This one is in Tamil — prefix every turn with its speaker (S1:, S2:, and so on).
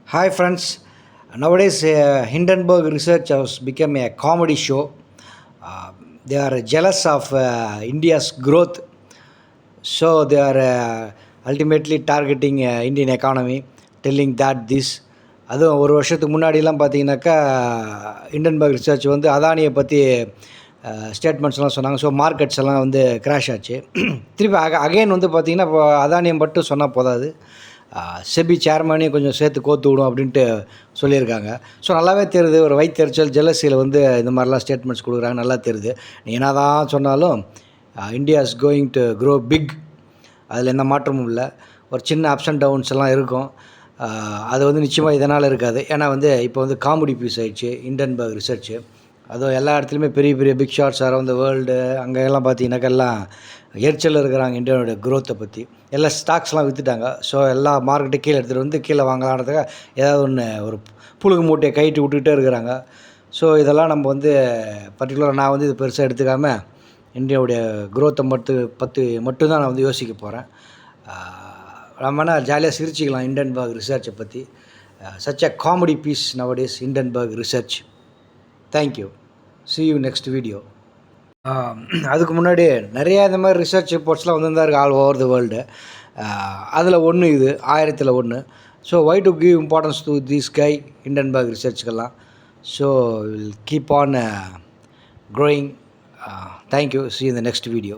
S1: Hi friends, nowadays Hindenburg Research has become a comedy show. They are jealous of India's growth, so they are ultimately targeting Indian economy, telling that this. அதுவும் ஒரு வருஷத்துக்கு முன்னாடிலாம் பார்த்தீங்கன்னாக்கா இண்டன்பர்க் ரிசர்ச் வந்து அதானியை பற்றி ஸ்டேட்மெண்ட்ஸ்லாம் சொன்னாங்க. ஸோ மார்க்கெட்ஸ் எல்லாம் வந்து கிராஷ் ஆச்சு. திருப்பி அகைன் வந்து பார்த்திங்கன்னா இப்போ அதானியம் மட்டும் சொன்னால் போதாது, செபி சேர்மனையும் கொஞ்சம் சேர்த்து கோத்து விடும் அப்படின்ட்டு சொல்லியிருக்காங்க. ஸோ நல்லாவே தெரியுது, ஒரு வைத்தறிச்சல் ஜெலசியில் வந்து இந்த மாதிரிலாம் ஸ்டேட்மெண்ட்ஸ் கொடுக்குறாங்க. நல்லா தெரியுது. நீ என்ன தான் சொன்னாலும் India is going to grow big, அதில் எந்த மாற்றமும் இல்லை. ஒரு சின்ன அப்ஸ் அண்ட் டவுன்ஸ் எல்லாம் இருக்கும். அது வந்து நிச்சயமாக இதனால் இருக்காது. ஏன்னா வந்து இப்போ வந்து காமெடி பீஸ் ஆகிடுச்சு இண்டன்பர்க் ரிசர்ச்சு. அதுவும் எல்லா இடத்துலையுமே பெரிய பெரிய big shots around the world அங்கெல்லாம் பார்த்தீங்கன்னாக்கா எல்லாம் எரிச்சல் இருக்கிறாங்க இந்தியாவோட க்ரோத்தை பற்றி. எல்லா ஸ்டாக்ஸ்லாம் விற்றுட்டாங்க. ஸோ எல்லா மார்க்கெட்டை கீழே எடுத்துகிட்டு வந்து கீழே வாங்கலான்றதுக்காக ஏதாவது ஒன்று ஒரு புழுகு மூட்டையை கைட்டு விட்டுக்கிட்டே இருக்கிறாங்க. ஸோ இதெல்லாம் நம்ம வந்து பர்டிகுலராக நான் வந்து இது பெருசாக எடுத்துக்காமல் இந்தியாவுடைய க்ரோத்தை மட்டும்தான் நான் வந்து யோசிக்க போகிறேன். நம்மனா ஜாலியாக சிரிச்சிக்கலாம் இண்டன்பர்க் ரிசர்ச்சை பற்றி. Such a comedy piece nowadays Hindenburg research. Thank you. see you next video. அதுக்கு முன்னாடி நிறையா இந்த மாதிரி ரிசர்ச் ரிப்போர்ட்ஸ்லாம் வந்துருந்தா இருக்குது ஆல் ஓவர் த வேர்ல்டு. அதில் ஒன்று இது 1000ல் 1. So why to give importance to this guy Hindenburg ரிசர்ச்சுக்கெல்லாம். So will keep on growing. Thank you. see you in the next video.